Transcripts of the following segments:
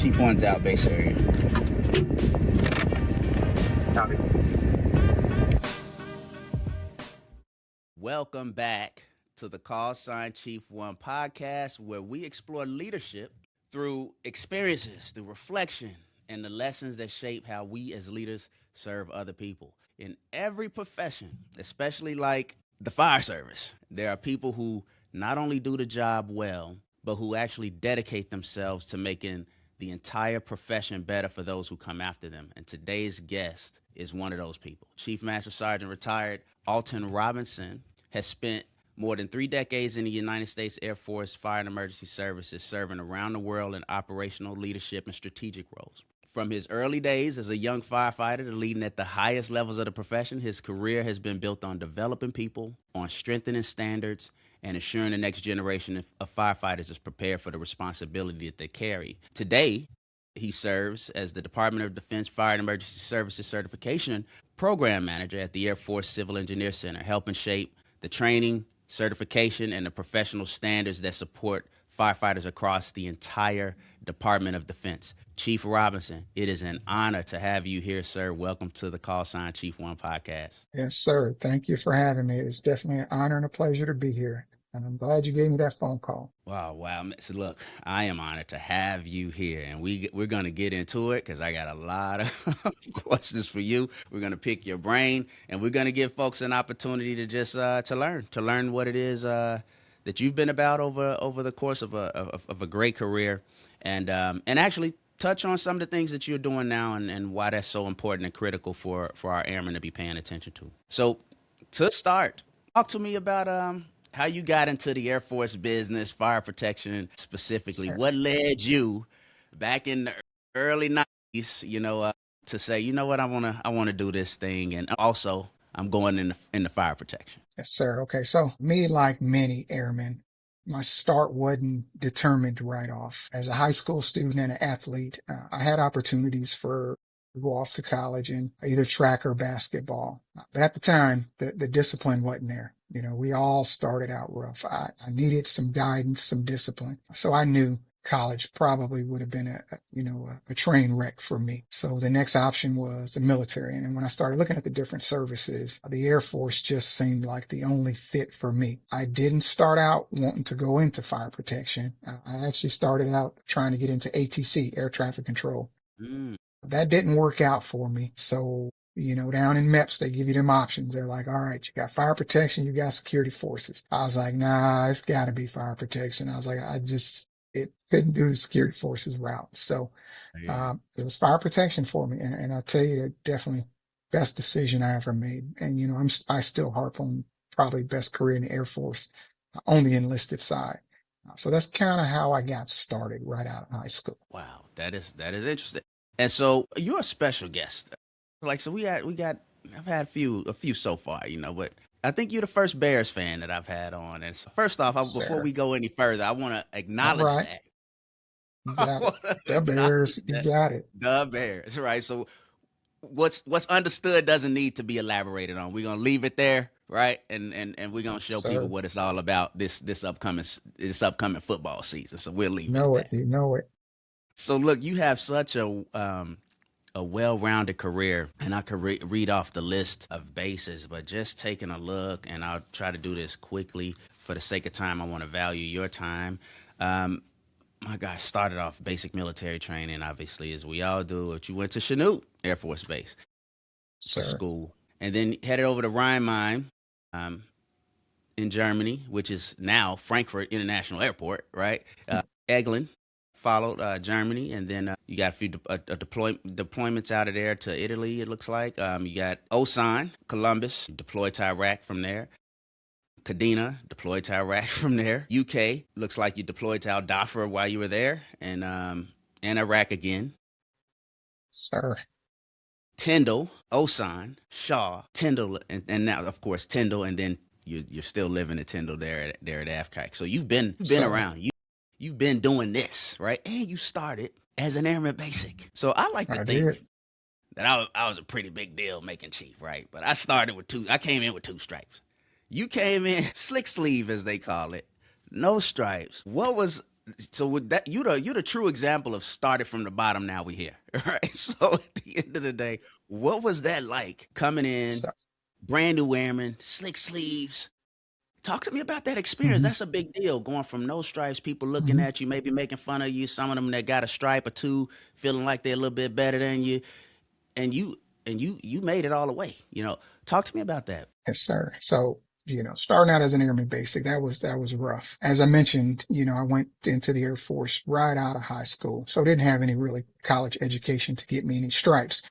Chief One's out, base area. Copy. Welcome back to the Call Sign Chief One podcast, where we explore leadership through experiences, through reflection, and the lessons that shape how we as leaders serve other people. In every profession, especially like the fire service, there are people who not only do the job well, but who actually dedicate themselves to making the entire profession better for those who come after them. And today's guest is one of those people. Chief Master Sergeant retired Alton Robinson has spent more than 3 decades in the United States Air Force Fire and Emergency Services, serving around the world in operational leadership and strategic roles. From his early days as a young firefighter to leading at the highest levels of the profession, his career has been built on developing people, on strengthening standards, and ensuring the next generation of firefighters is prepared for the responsibility that they carry. Today, he serves as the Department of Defense Fire and Emergency Services Certification Program Manager at the Air Force Civil Engineer Center, helping shape the training, certification, and the professional standards that support firefighters across the entire Department of Defense. Chief Robinson, it is an honor to have you here, sir. Welcome to the Call Sign Chief One podcast. Yes, sir. Thank you for having me. It's definitely an honor and a pleasure to be here. And I'm glad you gave me that phone call. Wow. So look, I am honored to have you here, and we're going to get into it because I got a lot of questions for you. We're going to pick your brain, and we're going to give folks an opportunity to just to learn what it is that you've been about over the course of a great career, and actually touch on some of the things that you're doing now and why that's so important and critical for our airmen to be paying attention to. So to start, talk to me about how you got into the Air Force business, fire protection specifically. Sure. What led you back in the early 90s, to say, you know what, I want to do this thing, and also I'm going in the fire protection. Yes, sir. Okay. So me, like many airmen, my start wasn't determined right off. As a high school student and an athlete, I had opportunities to go off to college in either track or basketball. But at the time, the discipline wasn't there. We all started out rough. I needed some guidance, some discipline. So I knew college probably would have been a train wreck for me. So the next option was the military. And when I started looking at the different services, the Air Force just seemed like the only fit for me. I didn't start out wanting to go into fire protection. I actually started out trying to get into ATC, air traffic control. That didn't work out for me. So, down in MEPS, they give you them options. They're like, all right, you got fire protection, you got security forces. I was like, nah, it's got to be fire protection. I was like, it couldn't do the security forces route. So it was fire protection for me. And I'll tell you, that definitely best decision I ever made. And, I still harp on probably best career in the Air Force on the enlisted side. So that's kind of how I got started right out of high school. Wow, that is interesting. And so you're a special guest. Like, so I've had a few so far, but I think you're the first Bears fan that I've had on. And so first off, before we go any further, I want to acknowledge that. You got it. The Bears, you got it. The Bears, right? So what's understood doesn't need to be elaborated on. We're gonna leave it there, right? And we're gonna show people what it's all about this upcoming football season. So we'll leave it. You know it. So look, you have such a well-rounded career, and I could read off the list of bases, but just taking a look, and I'll try to do this quickly for the sake of time. I want to value your time. My gosh, started off basic military training, obviously, as we all do. But you went to Chanute Air Force Base for school, and then headed over to Rhein-Main in Germany, which is now Frankfurt International Airport, right? Eglin followed Germany, and then you got a few deployments out of there to Italy, it looks like. You got Osan, Columbus, deployed to Iraq from there. Kadena, deployed to Iraq from there. UK, looks like you deployed to Al Dhafra while you were there, and Iraq again. Sir. Tyndall, Osan, Shaw, Tyndall, and now, of course, Tyndall, and then you're still living at Tyndall there at AFCAC. So you've been around. You've been doing this, right? And you started as an Airman Basic. So I like to think that I was a pretty big deal making chief, right? But I came in with 2 stripes. You came in slick sleeve, as they call it, no stripes. What was So with that, you the true example of started from the bottom. Now we here, right? So at the end of the day, what was that like coming in, So, brand new airman, slick sleeves? Talk to me about that experience. hmm That's a big deal. Going from no stripes, people looking hmm at you, maybe making fun of you. Some of them that got a stripe or two, feeling like they're a little bit better than you, and you made it all the way. Talk to me about that. yes, sir. So, starting out as an Airman Basic, that was rough. As I mentioned, I went into the Air Force right out of high school, so didn't have any really college education to get me any stripes,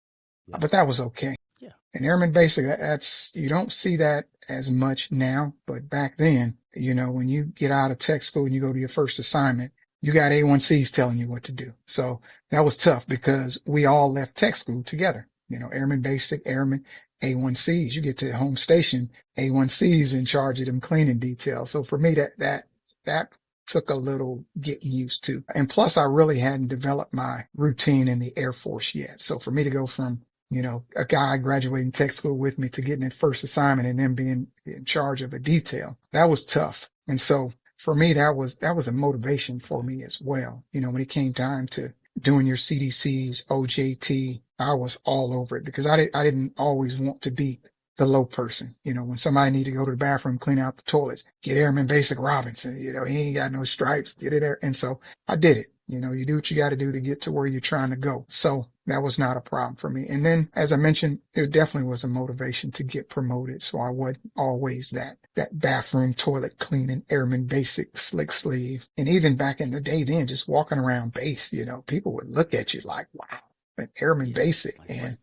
Yeah, but that was okay. yeah, And Airman Basic, that's, you don't see that as much now, but back then, when you get out of tech school and you go to your first assignment, you got A1Cs telling you what to do. So that was tough because we all left tech school together, Airman Basic, Airman, A1Cs. You get to the home station, A1Cs in charge of them cleaning details. So for me, that took a little getting used to. And plus I really hadn't developed my routine in the Air Force yet. So for me to go from a guy graduating tech school with me to getting that first assignment and then being in charge of a detail. That was tough. And so for me, that was a motivation for me as well. When it came time to doing your CDCs, OJT, I was all over it because I didn't always want to be the low person. When somebody need to go to the bathroom, clean out the toilets, get Airman Basic Robinson, he ain't got no stripes, get it there. And so I did it. You do what you got to do to get to where you're trying to go. So that was not a problem for me. And then, as I mentioned, it definitely was a motivation to get promoted. So I wasn't always that bathroom toilet cleaning Airman Basic slick sleeve. And even back in the day then, just walking around base, people would look at you like, wow, an Airman yeah. Basic. Like what? And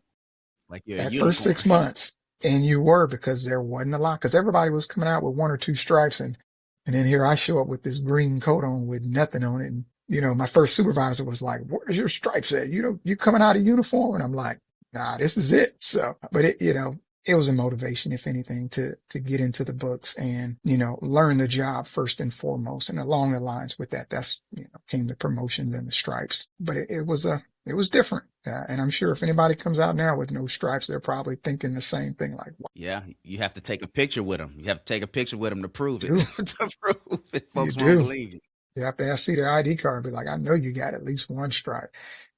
Like you're a that first unicorn. 6 months, and you were, because there wasn't a lot, because everybody was coming out with one or two stripes, and then here I show up with this green coat on with nothing on it. And my first supervisor was like, "Where's your stripes at? You coming out of uniform?" And I'm like, "Nah, this is it." So, but it was a motivation, if anything, to get into the books and learn the job first and foremost. And along the lines with that, that's came the promotions and the stripes. But it was different. And I'm sure if anybody comes out now with no stripes, they're probably thinking the same thing, like, "What Yeah, you have to take a picture with them. You have to take a picture with them to prove it. do To prove it, you folks won't do?" believe you. You have to see their ID card and be like, "I know you got at least one stripe."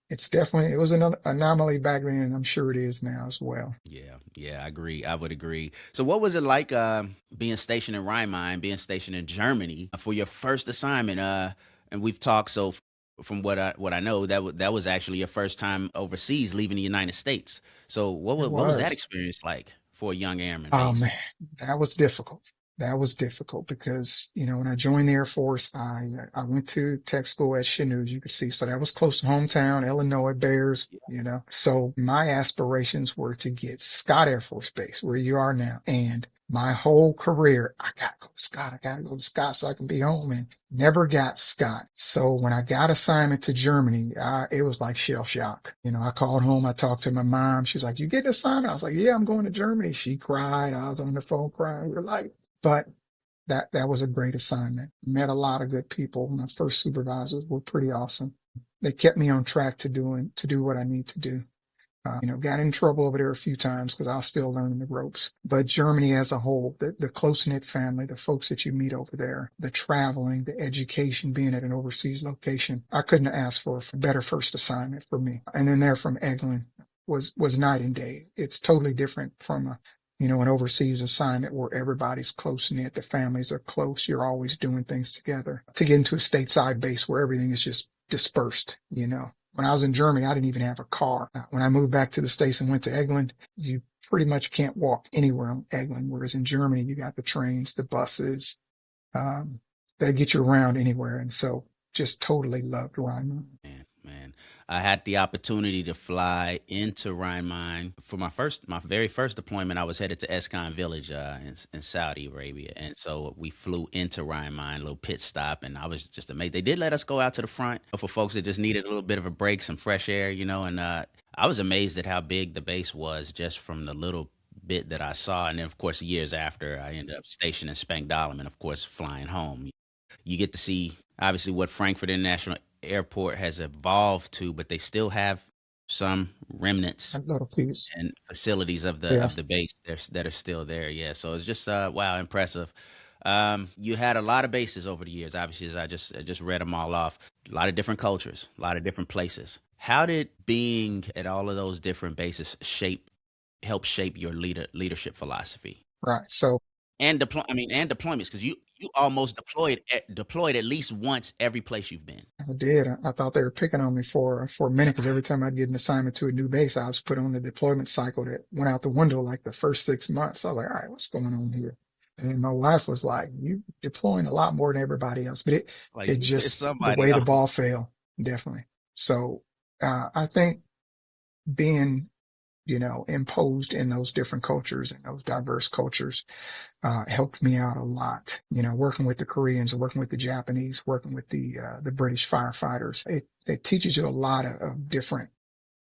It was an anomaly back then, and I'm sure it is now as well. Yeah, yeah, I agree. I would agree. So, what was it like being stationed in Rhein, being stationed in Germany for your first assignment? And we've talked. So, from what I know, that was actually your first time overseas, leaving the United States. So, It what was that was. experience like for a young airman, Oh man, basic? that was difficult. That was difficult because, when I joined the Air Force, I went to tech school at Chanute, as you could see. So that was close to hometown, Illinois Bears. So my aspirations were to get Scott Air Force Base, where you are now. And my whole career, I gotta go to Scott. I gotta go to Scott so I can be home, and never got Scott. So when I got assignment to Germany, it was like shell shock. I called home. I talked to my mom. She was like, "You get an assignment?" I was like, "Yeah, I'm going to Germany." She cried. I was on the phone crying. We were like, but that was a great assignment. Met a lot of good people. My first supervisors were pretty awesome. They kept me on track to do what I need to do. Got in trouble over there a few times because I was still learning the ropes. But Germany as a whole, the close-knit family, the folks that you meet over there, the traveling, the education, being at an overseas location, I couldn't have asked for a better first assignment for me. And then there from Eglin was night and day. It's totally different from an overseas assignment where everybody's close knit, the families are close, you're always doing things together. To get into a stateside base where everything is just dispersed. When I was in Germany, I didn't even have a car. When I moved back to the States and went to Eglin, you pretty much can't walk anywhere on Eglin. Whereas in Germany, you got the trains, the buses, um, that get you around anywhere. And so just totally loved Rhine. Man, I had the opportunity to fly into Rhein for my very first deployment. I was headed to Escon Village in Saudi Arabia, and so we flew into Rhein, a little pit stop, and I was just amazed. They did let us go out to the front for folks that just needed a little bit of a break, some fresh air, and I was amazed at how big the base was just from the little bit that I saw, and then of course years after, I ended up stationed in Spangdahlem, and of course flying home. You get to see obviously what Frankfurt International Airport has evolved to, but they still have some remnants A little piece. and facilities of the Yeah. base that are still there. Yeah, so it's just wow, impressive. You had a lot of bases over the years. Obviously, as I just read them all off. A lot of different cultures, a lot of different places. How did being at all of those different bases help shape your leadership philosophy Right. So and and deployments? Because you almost deployed at least once every place you've been. I did. I thought they were picking on me for a minute because every time I'd get an assignment to a new base, I was put on the deployment cycle that went out the window like the first 6 months. I was like, all right, what's going on here? And my wife was like, you deploying a lot more than everybody else, but Like it you pissed just the somebody way the off. ball fell, definitely. So, I think being, imposed in those different cultures and those diverse cultures helped me out a lot. Working with the Koreans, working with the Japanese, working with the British firefighters. It teaches you a lot of different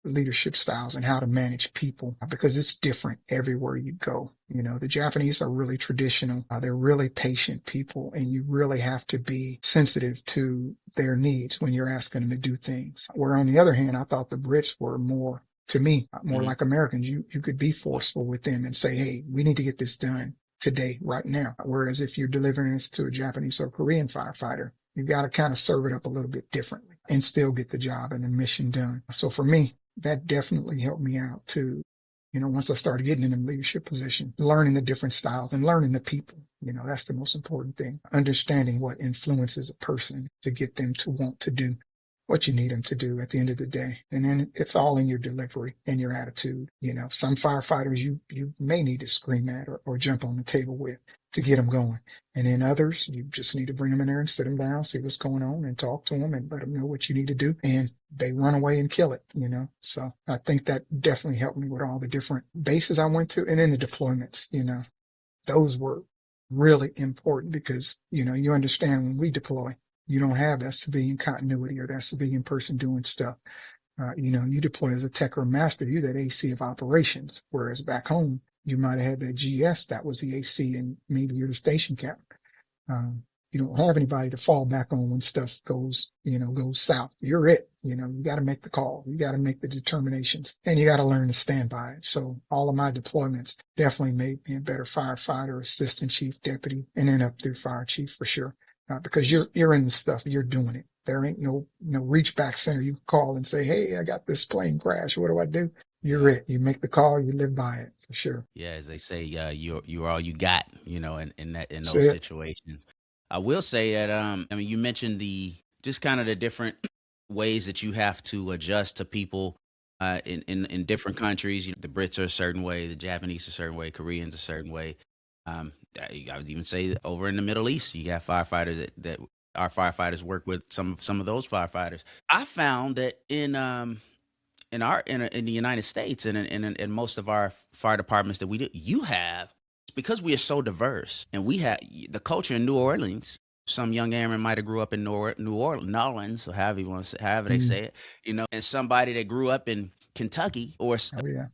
leadership styles and how to manage people because it's different everywhere you go. The Japanese are really traditional. They're really patient people and you really have to be sensitive to their needs when you're asking them to do things. Where on the other hand, I thought the Brits were more, to me, more Hmm. like Americans. You could be Yeah. forceful with them and say, hey, we need to get this done today, right now. Whereas if you're delivering this to a Japanese or Korean firefighter, you got to kind of serve it up a little bit differently and still get the job and the mission done. So for me, that definitely helped me out too. Once I started getting in a leadership position, learning the different styles and learning the people, that's the most important thing. Understanding what influences a person to get them to want to do what you need them to do at the end of the day. And then it's all in your delivery and your attitude. Some firefighters you may need to scream at or jump on the table with to get them going. And then others, you just need to bring them in there and sit them down, see what's going on and talk to them and let them know what you need to do. And they run away and kill it. So I think that definitely helped me with all the different bases I went to and then the deployments. Those were really important because, you understand when we deploy, you don't have that civilian continuity or that civilian person doing stuff. You deploy as a tech or master, you're that AC of operations. Whereas back home, you might have had that GS that was the AC and maybe you're the station captain. Um, you don't have anybody to fall back on when stuff goes south. You're it. You got to make the call. You got to make the determinations and you got to learn to stand by it. So all of my deployments definitely made me a better firefighter, assistant chief, deputy, and then up through fire chief for sure. Because you're in the stuff, you're doing it. There ain't no reach back center you can call and say, hey, I got this plane crash. What do I do? You're Yeah. it. You make the call, you live by it for sure. Yeah, as they say, you're all you got, in That's those it. situations. I will say that you mentioned the just kind of the different ways that you have to adjust to people in different countries. The Brits are a certain way, the Japanese a certain way, Koreans a certain way. I would even say that over in the Middle East, you got firefighters that our firefighters work with some of those firefighters. I found that in the United States and in most of our fire departments that we do, you have because we are so diverse and we have the culture in New Orleans. Some young airman might have grew up in New Orleans, or however you want to say, however they Mm. say it, and somebody that grew up in Kentucky or Oh yeah.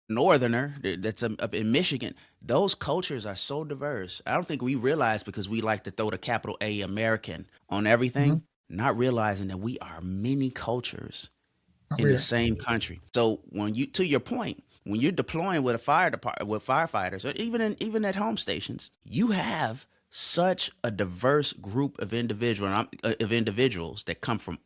northerner that's up in Michigan. Those cultures are so diverse. I don't think we realize because we like to throw the capital A American on Hmm. everything, not realizing that we are many cultures Oh in the yeah. same country. So when you, to your point, when you're deploying with a fire department with firefighters, or even at home stations, you have such a diverse group of individuals that come from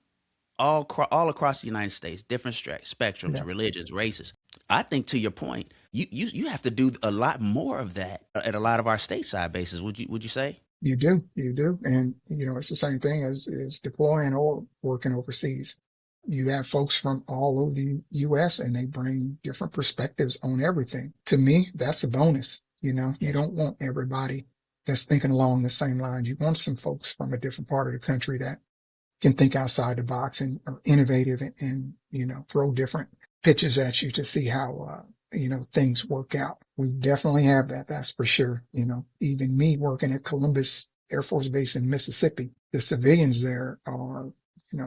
all across the United States, different spectrums, Yeah. religions, races. I think to your point, you have to do a lot more of that at a lot of our stateside bases. Would you say? You do. And, it's the same thing as deploying or working overseas. You have folks from all over the US and they bring different perspectives on everything. To me, that's a bonus. You Yes. don't want everybody that's thinking along the same lines. You want some folks from a different part of the country that can think outside the box and are innovative and throw different pitches at you to see how, things work out. We definitely have that. That's for sure. Even me working at Columbus Air Force Base in Mississippi, the civilians there are,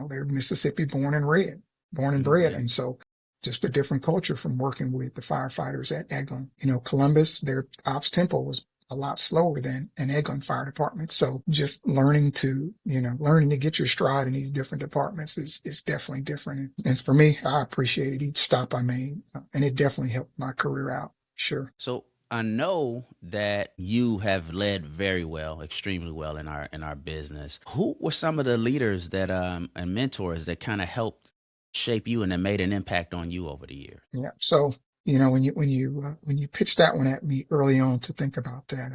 they're Mississippi born and bred. Okay. And so just a different culture from working with the firefighters at Eglin. Columbus, their ops tempo was a lot slower than an Eglin fire department. So just learning to get your stride in these different departments is definitely different. And for me, I appreciated each stop I made and it definitely helped my career out. Sure. So I know that you have led very well, extremely well in our business. Who were some of the leaders that and mentors that kind of helped shape you and that made an impact on you over the years? Yeah. So, when you pitched that one at me early on to think about that,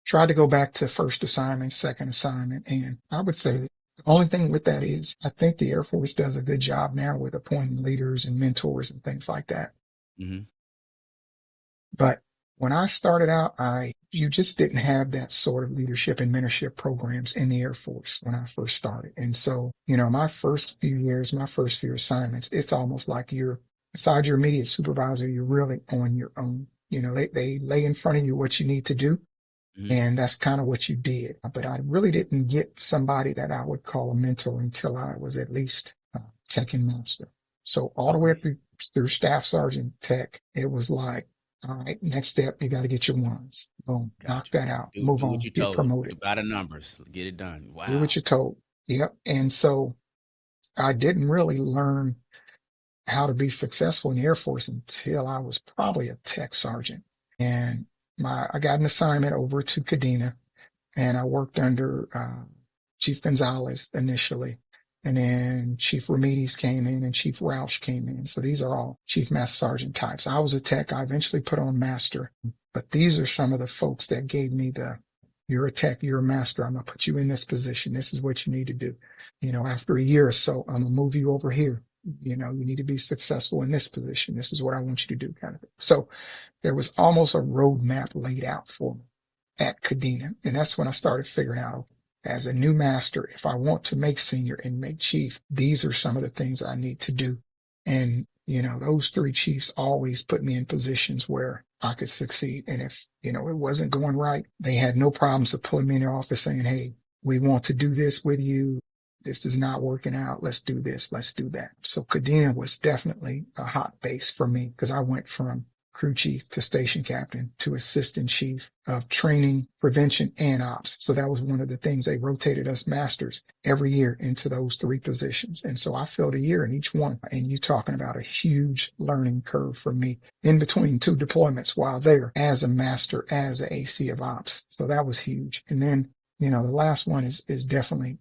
tried to go back to first assignment, second assignment. And I would say that the only thing with that is I think the Air Force does a good job now with appointing leaders and mentors and things like that. Hmm. But when I started out, you just didn't have that sort of leadership and mentorship programs in the Air Force when I first started. And so, my first few years, my first few assignments, it's almost like besides your immediate supervisor, you're really on your own. They lay in front of you what you need to do. Hmm. And that's kind of what you did. But I really didn't get somebody that I would call a mentor until I was at least second master. So all the way up Okay. through staff sergeant tech, it was like, all right, next step, you got to get your ones. Boom, knock Gotcha. that out, move Do what on, you're get told. promoted, By the numbers. Get it done. do what Wow. you're told. Yep. And so I didn't really learn how to be successful in the Air Force until I was probably a tech sergeant. And I got an assignment over to Kadena, and I worked under Chief Gonzalez initially. And then Chief Ramirez came in and Chief Roush came in. So these are all Chief Master Sergeant types. I was a tech. I eventually put on master, but these are some of the folks that gave me you're a tech, you're a master. I'm going to put you in this position. This is what you need to do. After a year or so, I'm going to move you over here. You need to be successful in this position. This is what I want you to do, kind of thing. So there was almost a roadmap laid out for me at Kadena. And that's when I started figuring out, as a new master, if I want to make senior and make chief, these are some of the things I need to do. And, those three chiefs always put me in positions where I could succeed. And if, it wasn't going right, they had no problems of pulling me in their office saying, hey, we want to do this with you. This is not working out. Let's do this. Let's do that. So Kadena was definitely a hot base for me because I went from crew chief to station captain to assistant chief of training, prevention, and ops. So that was one of the things they rotated us masters every year into those three positions. And so I filled a year in each one. And you're talking about a huge learning curve for me in between two deployments while there as a master, as a AC of ops. So that was huge. And then, the last one is definitely,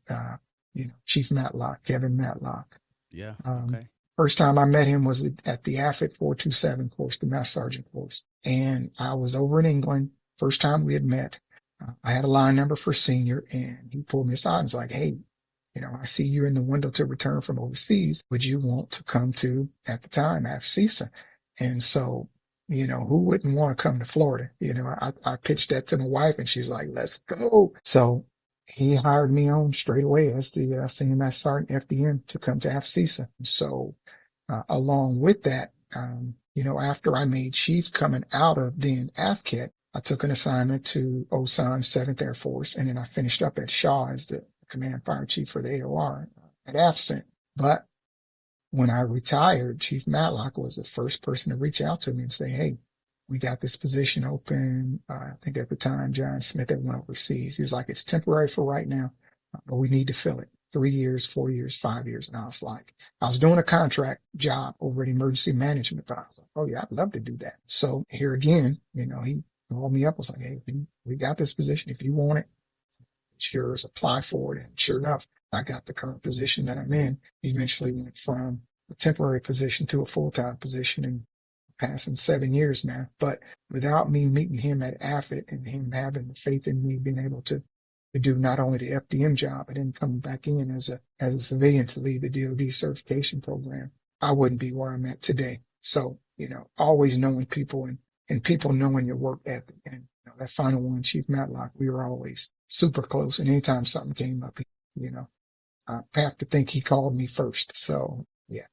Chief Matlock, Kevin Matlock. Yeah. Um, Okay. First time I met him was at the AFIT 427 course, the Master Sergeant course. And I was over in England. First time we had met. I had a line number for senior, and he pulled me aside and was like, hey, I see you're in the window to return from overseas. Would you want to come to, at the time, AFCISA? And so, who wouldn't want to come to Florida? I pitched that to my wife, and she's like, let's go. So he hired me on straight away as the senior master sergeant FDM to come to AFCISA. So along with that, after I made chief coming out of then AFCET, I took an assignment to Osan 7th Air Force, and then I finished up at Shaw as the command fire chief for the AOR at AFCENT. But when I retired, Chief Matlock was the first person to reach out to me and say, hey, we got this position open. I think at the time, John Smith had went overseas. He was like, it's temporary for right now, but we need to fill it. 3 years, 4 years, 5 years. And I was like, I was doing a contract job over at emergency management, but I was like, oh yeah, I'd love to do that. So here again, he called me up, was like, hey, we got this position. If you want it, it's yours, apply for it. And sure enough, I got the current position that I'm in. Eventually went from a temporary position to a full-time position and passing 7 years now. But without me meeting him at AFIT and him having the faith in me being able to do not only the FDM job, but then coming back in as a civilian to lead the DoD certification program, I wouldn't be where I'm at today. So, always knowing people and people knowing your work ethic. And that final one, Chief Matlock, we were always super close. And anytime something came up, I have to think he called me first. So yeah,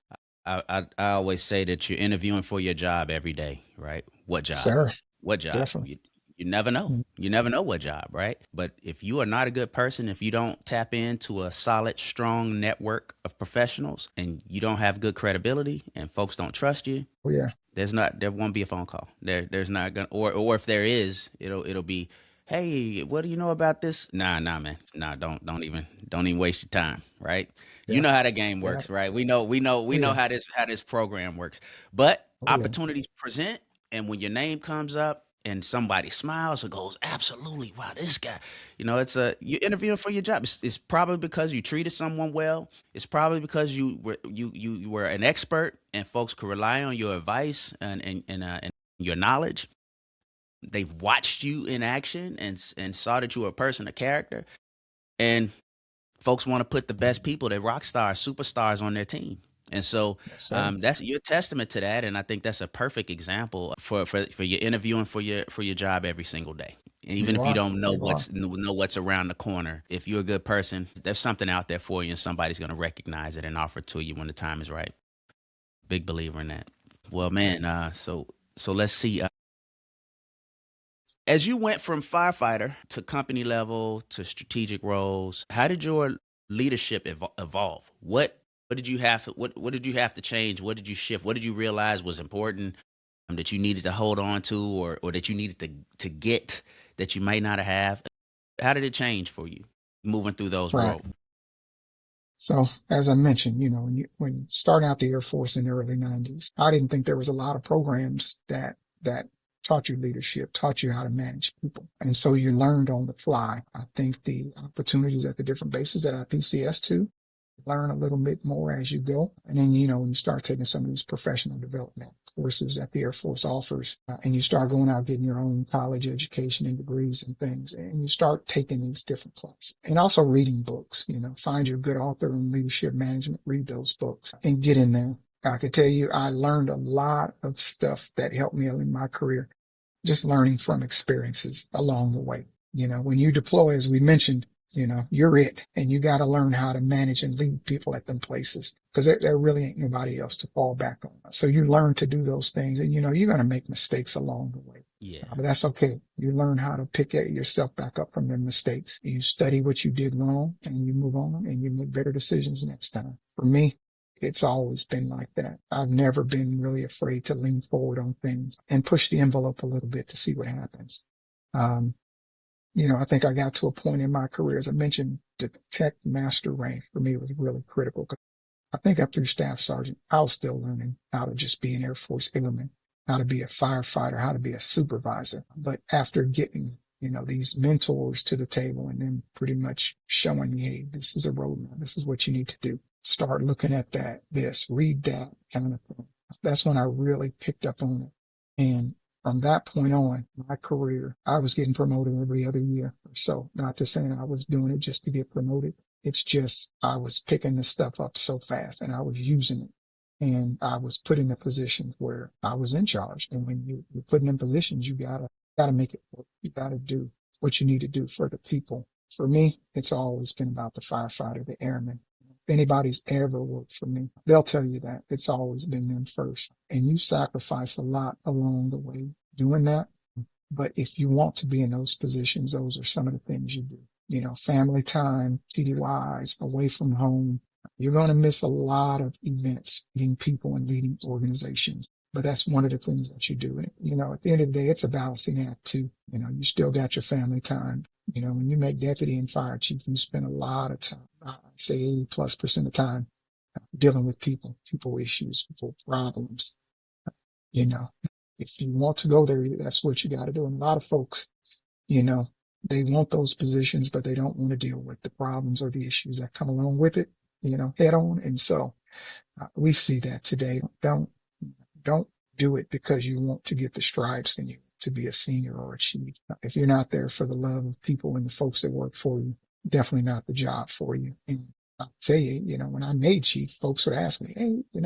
I always say that you're interviewing for your job every day, right? What job? sir, What job? definitely. You never know. You never know what job, right? But if you are not a good person, if you don't tap into a solid, strong network of professionals and you don't have good credibility and folks don't trust you, Oh yeah, there won't be a phone call. There's not gonna or if there is, it'll be, hey, what do you know about this? Nah, man. Nah, don't even waste your time, right? You yeah, know how the game yeah. works, right? We know Oh how this program works. But yeah. opportunities present, and when your name comes up and somebody smiles or goes, absolutely, wow, this guy, you're interviewing for your job. It's probably because you treated someone well. It's probably because you were an expert and folks could rely on your advice and your knowledge. They've watched you in action and saw that you were a person of character. And folks want to put the best people, the rock stars, superstars on their team. And so Yes, sir. that's you're a testament to that, and I think that's a perfect example for your interviewing for your job every single day. And even You if you are. don't know You are. what's around the corner, if you're a good person, there's something out there for you, and somebody's going to recognize it and offer it to you when the time is right. Big believer in that. Well, man, so let's see. As you went from firefighter to company level to strategic roles, how did your leadership evolve? What did you have? What did you have to change? What did you shift? What did you realize was important that you needed to hold on to, or that you needed to get that you might not have? How did it change for you moving through those Right. roles? So as I mentioned, when you start out the Air Force in the early 90s, I didn't think there was a lot of programs that taught you leadership, taught you how to manage people. And so you learned on the fly. I think the opportunities at the different bases that I PCS to learn a little bit more as you go. And then, when you start taking some of these professional development courses that the Air Force offers, and you start going out getting your own college education and degrees and things, and you start taking these different classes and also reading books, find your good author in leadership management, read those books and get in there. I can tell you, I learned a lot of stuff that helped me in my career, just learning from experiences along the way. When you deploy, as we mentioned, you're it, and you got to learn how to manage and lead people at them places because there really ain't nobody else to fall back on. So you learn to do those things, and you're going to make mistakes along the way. Yeah, But that's okay. You learn how to pick yourself back up from their mistakes. You study what you did wrong and you move on and you make better decisions next time. For me, it's always been like that. I've never been really afraid to lean forward on things and push the envelope a little bit to see what happens. Um, I think I got to a point in my career, as I mentioned, the tech master rank for me was really critical. I think up through staff sergeant, I was still learning how to just be an Air Force airman, how to be a firefighter, how to be a supervisor. But after getting, these mentors to the table and then pretty much showing me, hey, this is a roadmap. This is what you need to do. Start looking at read that kind of thing. That's when I really picked up on it. And from that point on, my career, I was getting promoted every other year or so. Not to saying I was doing it just to get promoted. It's just I was picking this stuff up so fast and I was using it. And I was put in a position where I was in charge. And when you're put in positions, you gotta make it work. You gotta do what you need to do for the people. For me, it's always been about the firefighter, the airman. If anybody's ever worked for me, they'll tell you that it's always been them first. And you sacrifice a lot along the way doing that. But if you want to be in those positions, those are some of the things you do. Family time, TDYs, away from home. You're going to miss a lot of events, leading people and leading organizations. But that's one of the things that you do. And, at the end of the day, it's a balancing act too. You still got your family time. When you make deputy and fire chief, you spend a lot of time, I'd say 80+% of the time dealing with people issues, people problems. You know, if you want to go there, that's what you got to do. And a lot of folks, you know, they want those positions, but they don't want to deal with the problems or the issues that come along with it, head on. And so we see that today. Don't do it because you want to get the stripes and you to be a senior or a chief. If you're not there for the love of people and the folks that work for you, definitely not the job for you. And I'll tell you, when I made chief, folks would ask me, hey,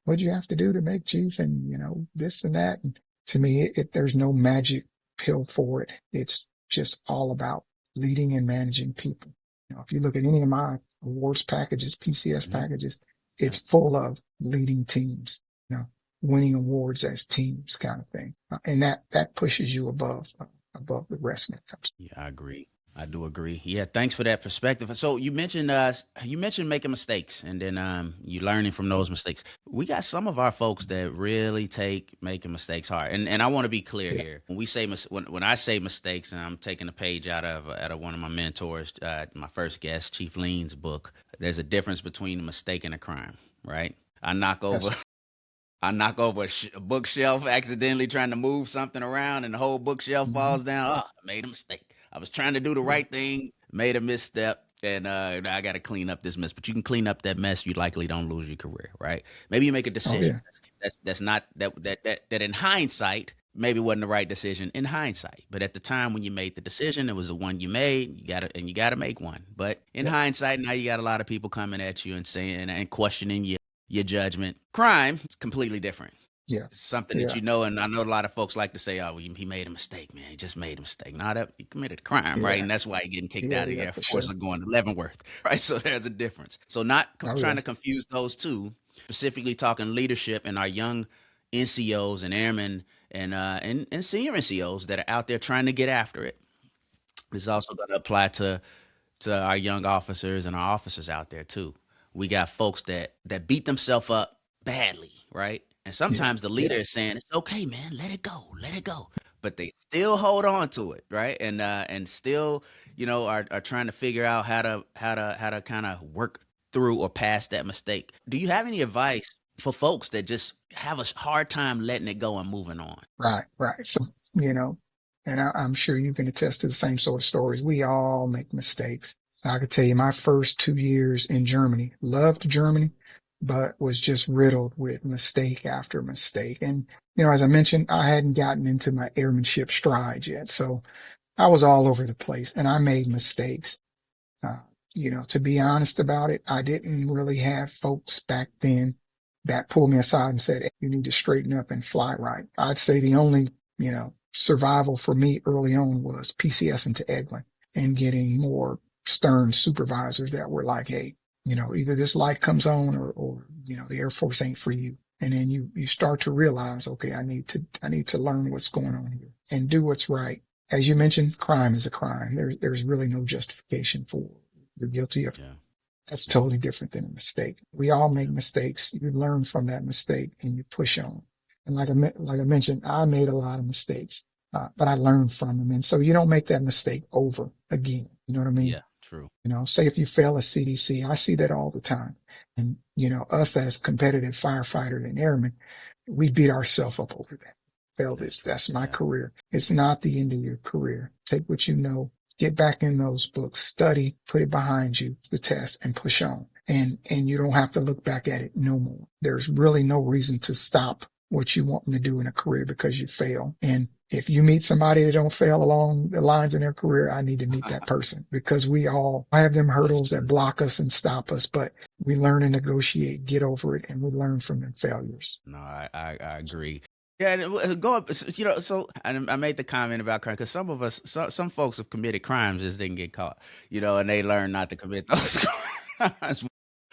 what'd you have to do to make chief? And, this and that. And to me, there's no magic pill for it. It's just all about leading and managing people. If you look at any of my awards packages, PCS Mhm. packages, Yeah. it's full of leading teams, winning awards as teams kind of thing. And that pushes you above the rest when it comes. Yeah, I agree. I do agree. Yeah, thanks for that perspective. So you mentioned making mistakes and then you learning from those mistakes. We got some of our folks that really take making mistakes hard. And I want to be clear Yeah. here. When we say when I say mistakes, and I'm taking a page out of one of my mentors, my first guest, Chief Lean's book. There's a difference between a mistake and a crime, right? I knock over Yes. I knock over a bookshelf accidentally trying to move something around and the whole bookshelf Hmm. falls down. Oh, I made a mistake. I was trying to do the Yeah. right thing, made a misstep, and now I got to clean up this mess. But you can clean up that mess, you likely don't lose your career, right? Maybe you make a Oh decision yeah. that's not that in hindsight maybe wasn't the right decision in hindsight. But at the time when you made the decision, it was the one you made. You gotta make one. But in Yep. hindsight, now you got a lot of people coming at you and saying and questioning your judgment. Crime is completely different. Yeah. It's something that Yeah. you know, and I know a lot of folks like to say, "Oh, well, he made a mistake, man. He just made a mistake." Not that he committed a crime, right? Yeah. And that's why he's getting kicked Yeah. out of the Yeah. Air For Force sure. or going to Leavenworth, right? So there's a difference. So not Oh trying yeah. to confuse those two. Specifically talking leadership and our young NCOs and airmen and senior NCOs that are out there trying to get after it. This is also going to apply to our young officers and our officers out there too. We got folks that beat themselves up badly, right? And Yeah. sometimes the leader Yeah. is saying, "It's okay, man. Let it go." But they still hold on to it, right? And still, are trying to figure out how to kind of work through or past that mistake. Do you have any advice for folks that just have a hard time letting it go and moving on? Right. Right. So, you know, and I'm sure you can attest to the same sort of stories. We all make mistakes. I could tell you my first 2 years in Germany, loved Germany, but was just riddled with mistake after mistake. And, as I mentioned, I hadn't gotten into my airmanship stride yet. So I was all over the place and I made mistakes. Uh, to be honest about it, I didn't really have folks back then that pulled me aside and said, "Hey, you need to straighten up and fly right." I'd say the only, survival for me early on was PCS into Eglin and getting more stern supervisors that were like, "Hey, either this light comes on or the Air Force ain't for you." And then you start to realize, okay, I need to learn what's going on here and do what's right. As you mentioned, crime is a crime. There's really no justification for it. You're guilty of. Yeah. That's totally different than a mistake. We all make mistakes. You learn from that mistake and you push on. And like I mentioned, I made a lot of mistakes, but I learned from them. And so you don't make that mistake over again. You know what I mean? Yeah. True. Say if you fail a CDC, I see that all the time. And, us as competitive firefighters and airmen, we beat ourselves up over that. Fail That's this. true. That's my Yeah. career. It's not the end of your career. Take what you know, get back in those books, study, put it behind you, the test, and push on. And you don't have to look back at it no more. There's really no reason to stop what you want them to do in a career because you fail. And if you meet somebody that don't fail along the lines in their career, I need to meet that person because we all have them That's hurdles that true. block us and stop us, but we learn to negotiate, get over it, and we learn from their failures. No, I agree. Yeah, and go up. So I made the comment about crime because some of us, some folks have committed crimes just didn't get caught, and they learn not to commit those crimes.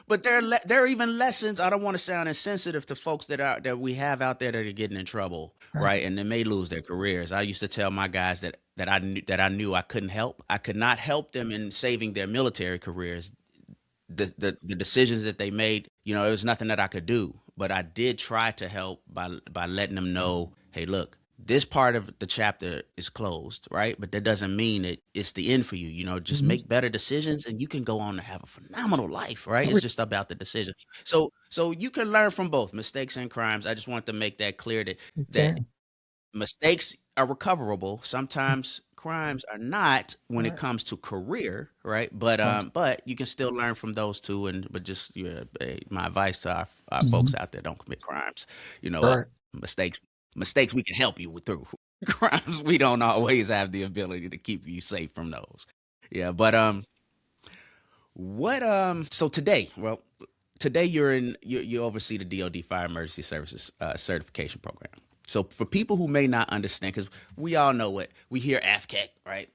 But there are even lessons. I don't want to sound insensitive to folks that we have out there that are getting in trouble, Right? right? And they may lose their careers. I used to tell my guys that I knew I couldn't help. I could not help them in saving their military careers. The decisions that they made, there was nothing that I could do. But I did try to help by letting them know, hey, look, this part of the chapter is closed, right? But that doesn't mean that it's the end for you. Just Mm-hmm. make better decisions and you can go on to have a phenomenal life, right? It's just about the decision. So you can learn from both mistakes and crimes. I just want to make that clear You that can. mistakes are recoverable. Sometimes crimes are not when it Right. comes to career, right? But Right. but you can still learn from those two. But just my advice to our Mm-hmm. folks out there: don't commit crimes. Right. Mistakes mistakes we can help you with through. Crimes we don't always have the ability to keep you safe from those. Yeah, but what so today, today you oversee the DoD Fire Emergency Services certification program. So for people who may not understand, because we all know what we hear AFCAC, right?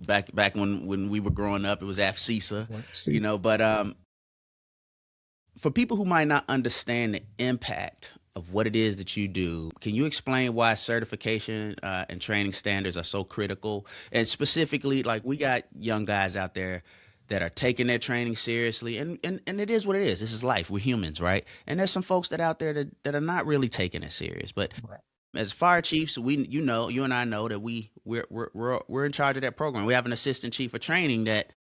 Back when we were growing up, it was AFCISA, Right. See. But for people who might not understand the impact of what it is that you do, can you explain why certification and training standards are so critical? And specifically, like we got young guys out there that are taking their training seriously, and it is what it is. This is life. We're humans, right? And there's some folks that out there that are not really taking it serious. But Right. as fire chiefs, you and I know that we're in charge of that program. We have an assistant chief of training that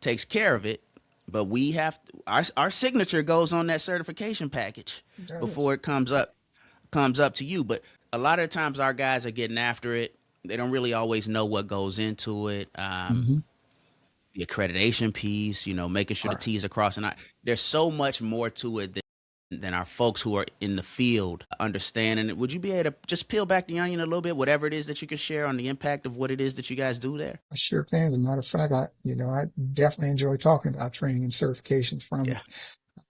takes care of it, but we have our signature goes on that certification package It before does. it comes up to you. But a lot of the times our guys are getting after it. They don't really always know what goes into it. Mm-hmm. The accreditation piece, making sure the Right. T's are crossed. And there's so much more to it than our folks who are in the field understand. And would you be able to just peel back the onion a little bit, whatever it is that you can share on the impact of what it is that you guys do there? I sure can. As a matter of fact, I definitely enjoy talking about training and certifications from Yeah. it.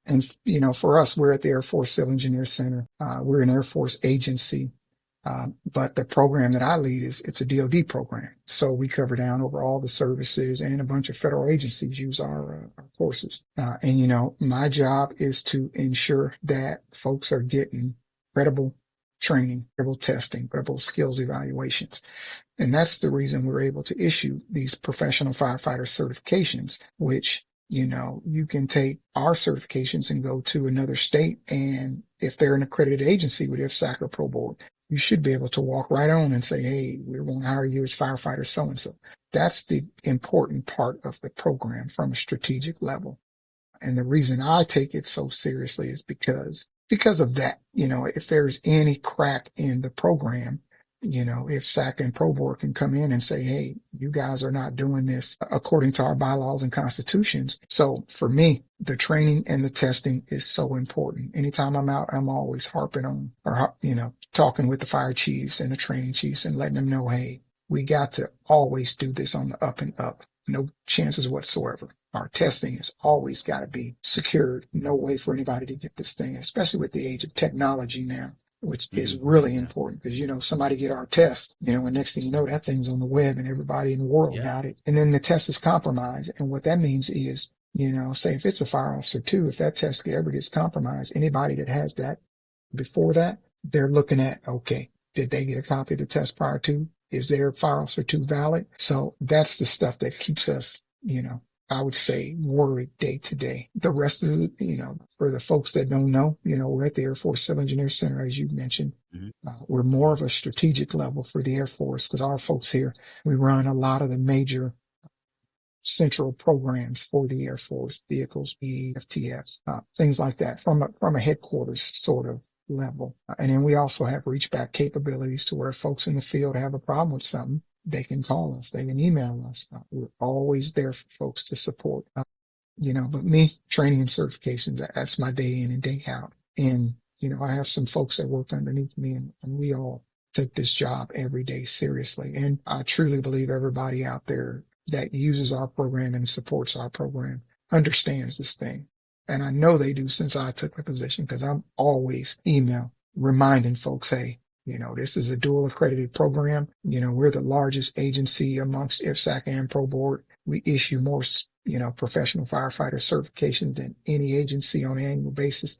And, for us, we're at the Air Force Civil Engineer Center. We're an Air Force agency. But the program that I lead it's a DoD program. So we cover down over all the services, and a bunch of federal agencies use our courses. And, my job is to ensure that folks are getting credible training, credible testing, credible skills evaluations. And that's the reason we're able to issue these professional firefighter certifications, which, you can take our certifications and go to another state. And if they're an accredited agency with IFSAC or Pro Board, you should be able to walk right on and say, hey, we want to hire you as firefighter so-and-so. That's the important part of the program from a strategic level. And the reason I take it so seriously is because of that. If there's any crack in the program, if SAC and Pro Board can come in and say, hey, you guys are not doing this according to our bylaws and constitutions. So for me, the training and the testing is so important. Anytime I'm out, I'm always harping on, or, talking with the fire chiefs and the training chiefs and letting them know, hey, we got to always do this on the up and up. No chances whatsoever. Our testing has always got to be secured. No way for anybody to get this thing, especially with the age of technology now, which is really Yeah. important because, somebody get our test, and next thing you know, that thing's on the web and everybody in the world Yeah. got it. And then the test is compromised. And what that means is, say if it's a fire officer too, if that test ever gets compromised, anybody that has that before that, they're looking at, okay, did they get a copy of the test prior to? Is their fire officer too valid? So that's the stuff that keeps us, I would say worried day to day. The rest of the, for the folks that don't know, we're at the Air Force Civil Engineer Center, as you mentioned. Hmm. We're more of a strategic level for the Air Force because our folks here, we run a lot of the major central programs for the Air Force, vehicles, FTFs, things like that from a headquarters sort of level. And then we also have reach back capabilities to where folks in the field have a problem with something. They can call us, they can email us. We're always there for folks to support. But me, training and certifications, that's my day in and day out. And, I have some folks that work underneath me and we all take this job every day seriously. And I truly believe everybody out there that uses our program and supports our program understands this thing. And I know they do since I took the position because I'm always reminding folks, hey, this is a dual accredited program. We're the largest agency amongst IFSAC and Pro Board. We issue more, professional firefighter certifications than any agency on an annual basis.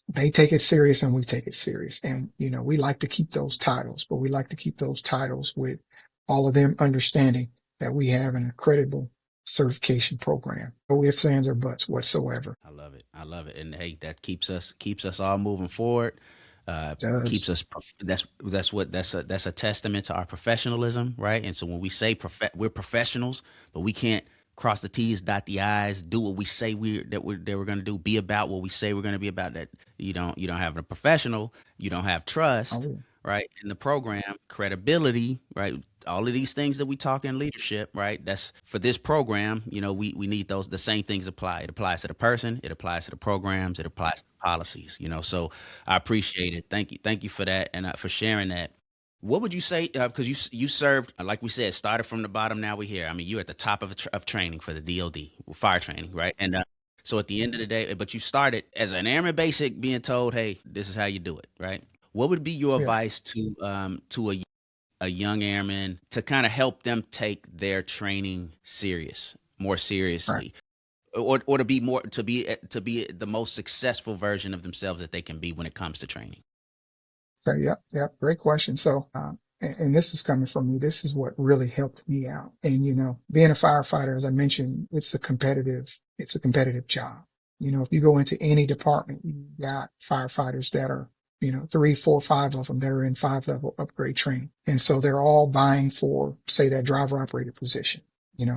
They take it serious and we take it serious. And, we like to keep those titles, but we like to keep those titles with all of them understanding that we have an accreditable certification program. No ifs, ands, or buts whatsoever. I love it. I love it. And hey, that keeps us all moving forward. Keeps Does. us. That's a testament to our professionalism, right? And so when we say we're professionals, but we can't cross the T's, dot the I's, do what we say we're going to do, be about what we say we're going to be about. That you don't have a professional, you don't have trust, Oh, right? In the program, credibility, right? All of these things that we talk in leadership, right? That's for this program. We need those. The same things apply. It applies to the person. It applies to the programs. It applies to the policies. So I appreciate it. Thank you for that and for sharing that. What would you say? Because you served, like we said, started from the bottom. Now we're here. I mean, you're at the top of training for the DoD, fire training, right? And so at the end of the day, but you started as an Airman Basic, being told, "Hey, this is how you do it," right? What would be your yeah, advice to a young airman to kind of help them take their training more right. seriously, or to be the most successful version of themselves that they can be when it comes to training? So, yep. Great question. So, and this is coming from me. This is what really helped me out. And, being a firefighter, as I mentioned, it's a competitive job. If you go into any department, you got firefighters that are, three, four, five of them that are in 5-level upgrade training. And so they're all vying for, say, that driver operator position.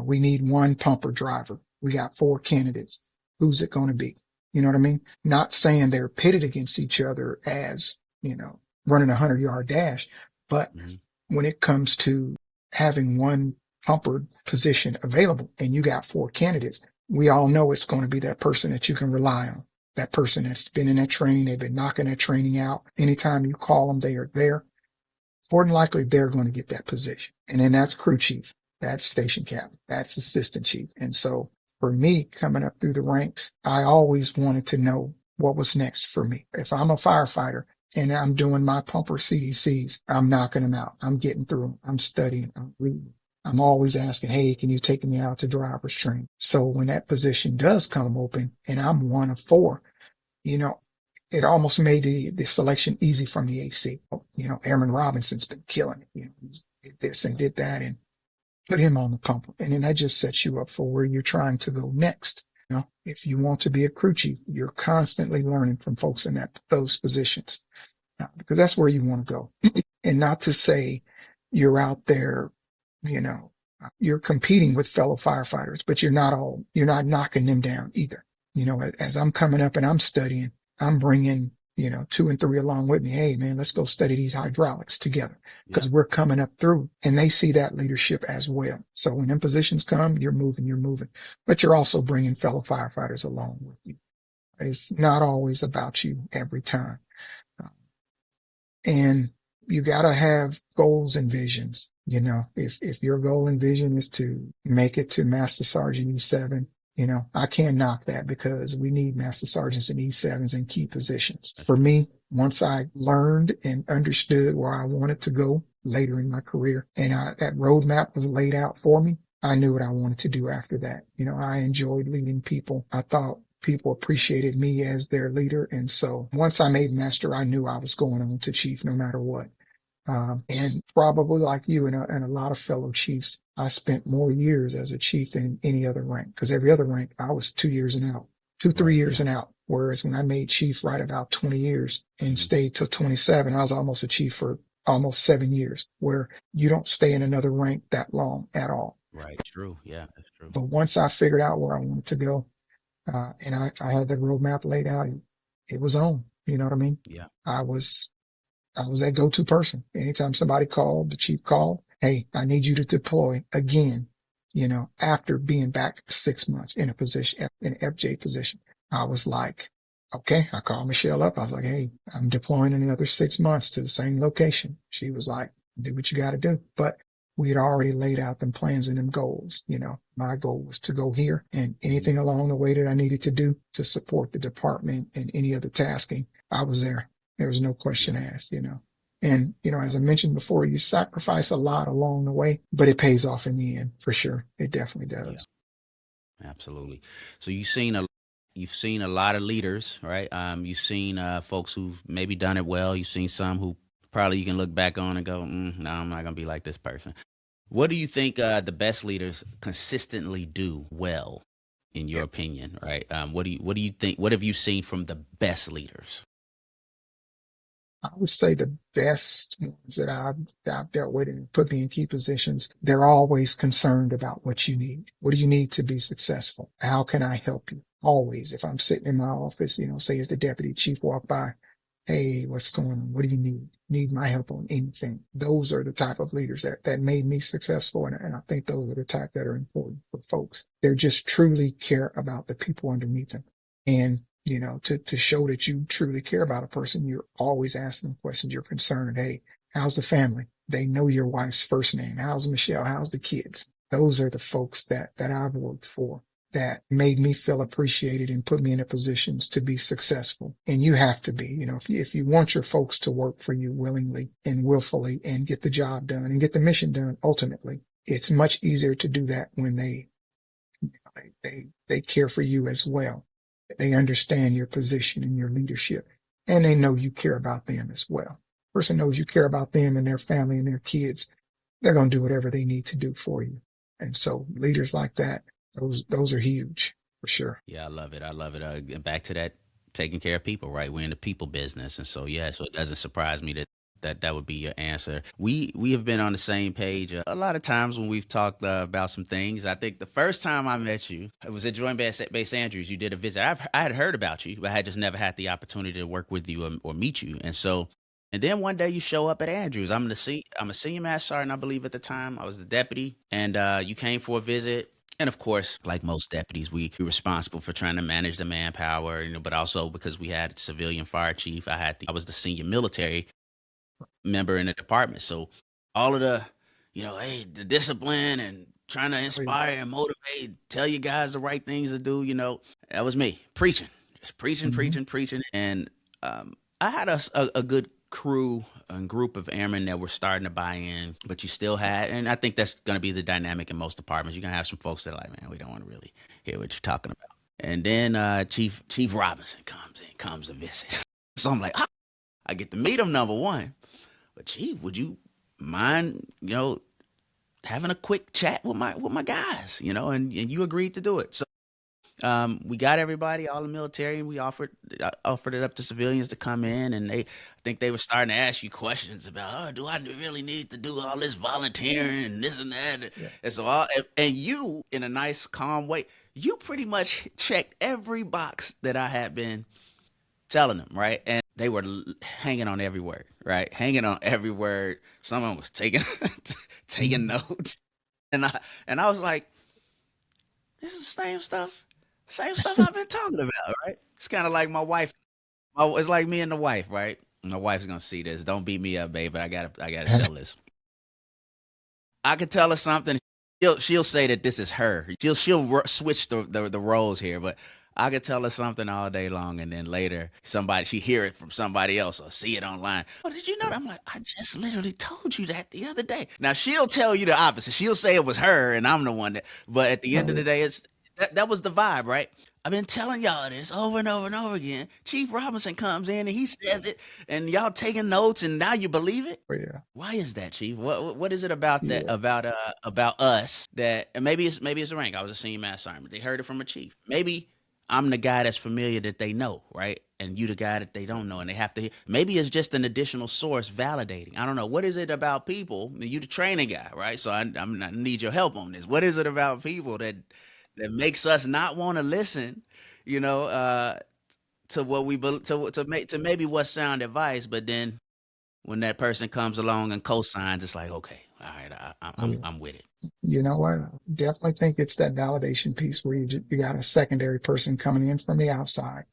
We need one pumper driver. We got 4 candidates. Who's it going to be? You know what I mean? Not saying they're pitted against each other as, running a 100-yard dash, but Mm-hmm. when it comes to having one pumper position available and you got 4 candidates, we all know it's going to be that person that you can rely on. That person that's been in that training, they've been knocking that training out. Anytime you call them, they are there. More than likely, they're going to get that position. And then that's crew chief, that's station captain, that's assistant chief. And so for me, coming up through the ranks, I always wanted to know what was next for me. If I'm a firefighter and I'm doing my pumper CDCs, I'm knocking them out. I'm getting through them. I'm studying. I'm reading. I'm always asking, hey, can you take me out to driver's training? So when that position does come open and I'm one of 4, you know, it almost made the selection easy from the AC. Airman Robinson's been killing it. He did this and did that and put him on the pump. And then that just sets you up for where you're trying to go next. If you want to be a crew chief, you're constantly learning from folks in those positions, because that's where you want to go. And not to say you're out there, you're competing with fellow firefighters, but you're not knocking them down either. As I'm coming up and I'm studying, I'm bringing, 2 and 3 along with me. Hey, man, let's go study these hydraulics together because Yeah. we're coming up through, and they see that leadership as well. So when them positions come, you're moving, but you're also bringing fellow firefighters along with you. It's not always about you every time. And you got to have goals and visions. If your goal and vision is to make it to Master Sergeant E7, I can't knock that because we need Master Sergeants and E7s in key positions. That's For right. me, once I learned and understood where I wanted to go later in my career and that roadmap was laid out for me, I knew what I wanted to do after that. I enjoyed leading people. I thought people appreciated me as their leader. And so once I made master, I knew I was going on to chief no matter what. And probably like you and a lot of fellow chiefs, I spent more years as a chief than any other rank, because every other rank I was 2 years and out, 3 Right. years Yeah. and out. Whereas when I made chief right about 20 years and stayed till 27, I was almost a chief for almost 7 years, where you don't stay in another rank that long at all. Right. True. Yeah. That's true. But once I figured out where I wanted to go, and I had the roadmap laid out, it was on, you know what I mean? Yeah. I was that go-to person. Anytime somebody called, the chief called, hey, I need you to deploy again, after being back 6 months in an FJ position. I was like, okay, I called Michelle up. I was like, hey, I'm deploying in another 6 months to the same location. She was like, do what you got to do. But we had already laid out them plans and them goals. My goal was to go here, and anything along the way that I needed to do to support the department and any other tasking, I was there. There was no question Yeah. asked, And, as I mentioned before, you sacrifice a lot along the way, but it pays off in the end for sure. It definitely Yeah. does. Absolutely. So you've seen a lot of leaders, right? You've seen folks who've maybe done it well. You've seen some who probably you can look back on and go, no, I'm not gonna be like this person. What do you think the best leaders consistently do well, in your Yeah. opinion? Right? What do you think? What have you seen from the best leaders? I would say the best ones that I've dealt with and put me in key positions, they're always concerned about what you need. What do you need to be successful? How can I help you? Always. If I'm sitting in my office, say as the deputy chief walk by, hey, what's going on? What do you need? Need my help on anything? Those are the type of leaders that made me successful. And I think those are the type that are important for folks. They're just truly care about the people underneath them. And to show that you truly care about a person, you're always asking them questions. You're concerned. Hey, how's the family? They know your wife's first name. How's Michelle? How's the kids? Those are the folks that I've worked for that made me feel appreciated and put me in the positions to be successful. And you have to be, if you want your folks to work for you willingly and willfully and get the job done and get the mission done, ultimately, it's much easier to do that when they care for you as well. They understand your position and your leadership, and they know you care about them as well. Person knows you care about them and their family and their kids. They're going to do whatever they need to do for you. And so leaders like that, those are huge for sure. Yeah, I love it. I love it. Back to that taking care of people, right? We're in the people business, and so yeah, so it doesn't surprise me that That would be your answer. We have been on the same page a lot of times when we've talked about some things. I think the first time I met you, it was at Joint Base Andrews. You did a visit. I had heard about you, but I had just never had the opportunity to work with you or meet you. And then one day you show up at Andrews. I'm a senior master sergeant, I believe at the time. I was the deputy, and you came for a visit. And of course, like most deputies, we were responsible for trying to manage the manpower, but also because we had a civilian fire chief, I was the senior military member in the department. So all of the, hey, the discipline and trying to Oh, yeah. inspire and motivate, tell you guys the right things to do, that was me preaching, just preaching, Hmm. preaching, preaching. And I had a good crew and group of airmen that were starting to buy in, but you still had, and I think that's going to be the dynamic in most departments. You're going to have some folks that are like, man, we don't want to really hear what you're talking about. And then Chief Robinson comes to visit. So I'm like, I get to meet him, number one. But Chief, would you mind, having a quick chat with my guys, and you agreed to do it. So we got everybody, all the military, and we offered it up to civilians to come in, and I think they were starting to ask you questions about, oh, do I really need to do all this volunteering and this and that, Yeah. and so and you, in a nice, calm way, you pretty much checked every box that I had been telling them, right? And they were hanging on every word, right? Hanging on every word. Someone was taking taking Mhm. notes, and I was like, this is the same stuff I've been talking about, right? It's kind of like my wife. It's like me and the wife, right? My wife's gonna see this. Don't beat me up, babe. But I gotta tell this. I could tell her something. She'll say that this is her. Switch the roles here, but I could tell her something all day long, and then later she hear it from somebody else or see it online. Oh, did you know that? I'm like, I just literally told you that the other day. Now she'll tell you the opposite. She'll say it was her, and I'm the one that. But at the end Oh, of the yeah. day, that was the vibe, right? I've been telling y'all this over and over and over again. Chief Robinson comes in and he says it, and y'all taking notes, and now you believe it. Oh, yeah. Why is that, Chief? What is it about that Yeah. about us that, and maybe it's the rank. I was a senior master sergeant. They heard it from a chief. Maybe I'm the guy that's familiar that they know, right? And you the guy that they don't know, and they have to. Maybe it's just an additional source validating. I don't know. What is it about people? You the training guy, right? So I need your help on this. What is it about people that makes us not want to listen? You know, to what to maybe what sound advice, but then when that person comes along and cosigns, it's like, okay, all right, Oh, yeah. I'm with it. You know what? I definitely think it's that validation piece where you got a secondary person coming in from the outside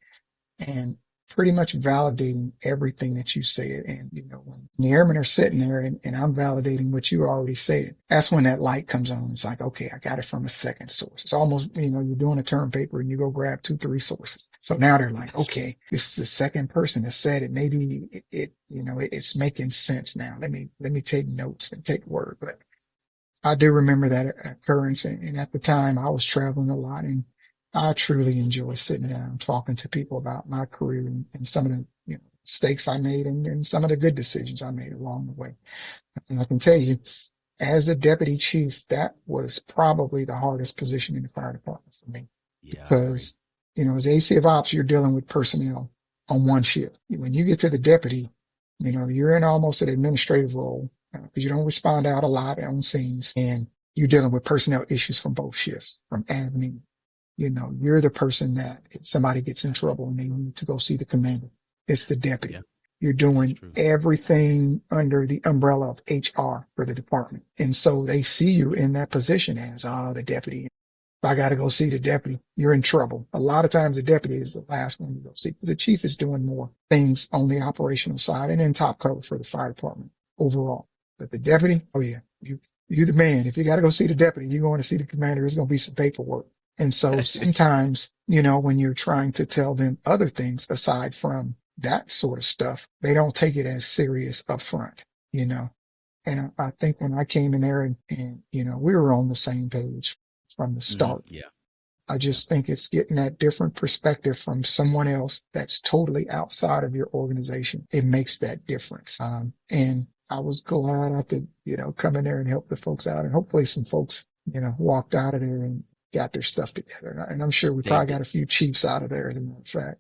and pretty much validating everything that you said. And, when the airmen are sitting there and I'm validating what you already said, that's when that light comes on. It's like, okay, I got it from a second source. It's almost, you're doing a term paper and you go grab 2, 3 sources. So now they're like, okay, this is the second person that said it. Maybe it's making sense now. Let me take notes and take word. But I do remember that occurrence. And at the time I was traveling a lot and I truly enjoy sitting down and talking to people about my career and some of the, mistakes I made and some of the good decisions I made along the way. And I can tell you, as a deputy chief, that was probably the hardest position in the fire department for me Yeah, I agree. because, as AC of ops, you're dealing with personnel on one shift. When you get to the deputy, you're in almost an administrative role because you don't respond out a lot on scenes and you're dealing with personnel issues from both shifts, from admin. You're the person that if somebody gets in trouble and they need to go see the commander, it's the Yeah, deputy. You're that's doing true. everything under the umbrella of HR for the department. And so they see you in that position as, the deputy. If I got to go see the deputy, you're in trouble. A lot of times the deputy is the last one you go see because the chief is doing more things on the operational side and in top cover for the fire department overall. But the deputy, oh yeah, you the man. If you got to go see the deputy, you're going to see the commander. There's going to be some paperwork. And so sometimes, when you're trying to tell them other things aside from that sort of stuff, they don't take it as serious up front, you know. And I think when I came in there and we were on the same page from the start. Yeah, I yeah, just think it's getting that different perspective from someone else that's totally outside of your organization. It makes that difference. And I was glad I could, come in there and help the folks out and hopefully some folks, walked out of there and got their stuff together. And I'm sure we they probably did. got a few chiefs out of there as a matter of fact.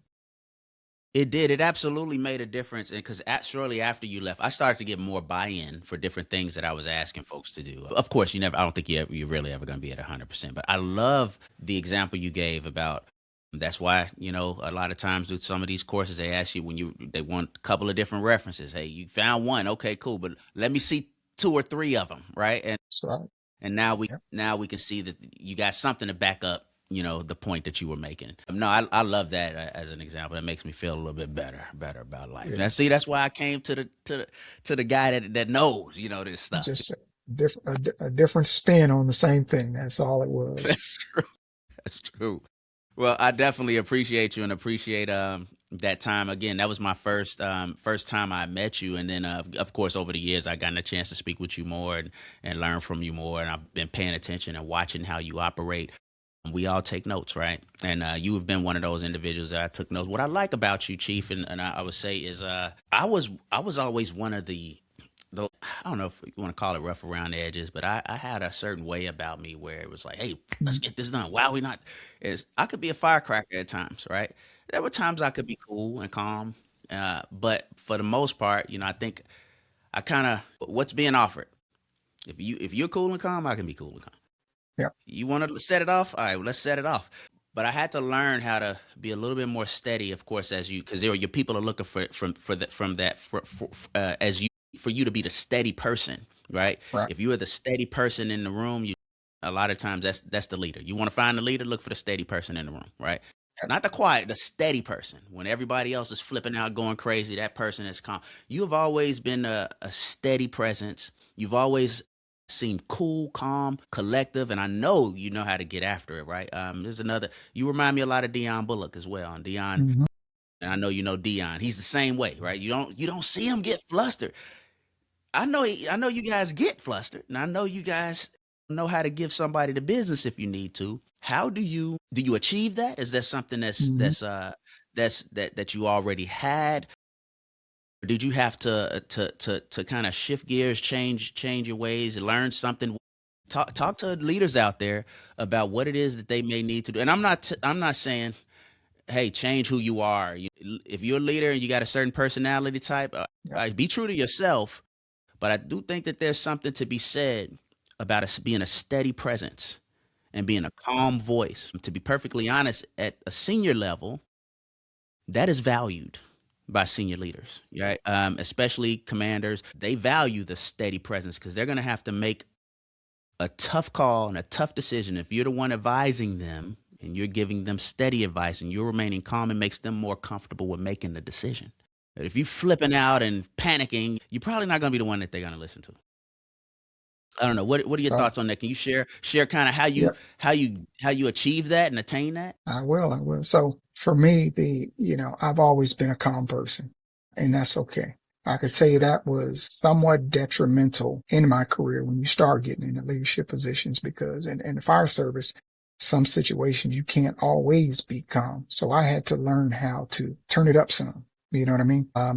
It did. It absolutely made a difference. And because shortly after you left, I started to get more buy-in for different things that I was asking folks to do. Of course, I don't think you're really ever going to be at 100%, but I love the example you gave about that's why, a lot of times with some of these courses, they ask you they want a couple of different references. Hey, you found one. Okay, cool. But let me see two or three of them. Right. That's right. And now we Yep. now we can see that you got something to back up, the point that you were making. No, I love that as an example. That makes me feel a little bit better about life. Yeah. And that's why I came to the guy that knows, this stuff. Just a different spin on the same thing. That's all it was. That's true. That's true. Well, I definitely appreciate you and appreciate that time again. That was my first time I met you, and then of course over the years I gotten a chance to speak with you more and learn from you more, and I've been paying attention and watching how you operate. We all take notes, right? And you have been one of those individuals that I took notes. What I like about you, Chief, and I would say is I was always one of the I don't know if you want to call it rough around the edges, but I had a certain way about me where it was like, hey, let's Mhm. get this done. Why are we not? Is I could be a firecracker at times, right? There were times I could be cool and calm, but for the most part, I think I kind of what's being offered. If you're cool and calm, I can be cool and calm. Yep. You want to set it off? All right, well, let's set it off. But I had to learn how to be a little bit more steady, of course, because your people are looking as you for you to be the steady person, right? Right. If you are the steady person in the room, a lot of times that's the leader. You want to find the leader, look for the steady person in the room, right? Yep. Not the quiet, the steady person. When everybody else is flipping out, going crazy, that person is calm. You have always been a steady presence. You've always seemed cool, calm, collective, and I know you know how to get after it, right? There's another. You remind me a lot of Dion Bullock as well, and Dion, Hmm. and I know you know Dion. He's the same way, right? You don't see him get flustered. I know you guys get flustered, and I know you guys know how to give somebody the business if you need to. How do you achieve that? Is that something Hmm. that you already had? Or did you have to kind of shift gears, change your ways, learn something? Talk to leaders out there about what it is that they may need to do. And I'm not saying, hey, change who you are. If you're a leader and you got a certain personality type, Yep. be true to yourself. But I do think that there's something to be said about us being a steady presence and being a calm voice. To be perfectly honest, at a senior level, that is valued by senior leaders, right? Especially commanders. They value the steady presence because they're going to have to make a tough call and a tough decision. If you're the one advising them and you're giving them steady advice and you're remaining calm, it makes them more comfortable with making the decision. But if you're flipping out and panicking, you're probably not going to be the one that they're going to listen to. I don't know. What are your So, thoughts on that? Can you share kind of how you yep, how you how you achieve that and attain that? I will. I will. So for me, I've always been a calm person, and that's okay. I could tell you that was somewhat detrimental in my career when you start getting into leadership positions because in the fire service, some situations you can't always be calm. So I had to learn how to turn it up some. You know what I mean? Uh,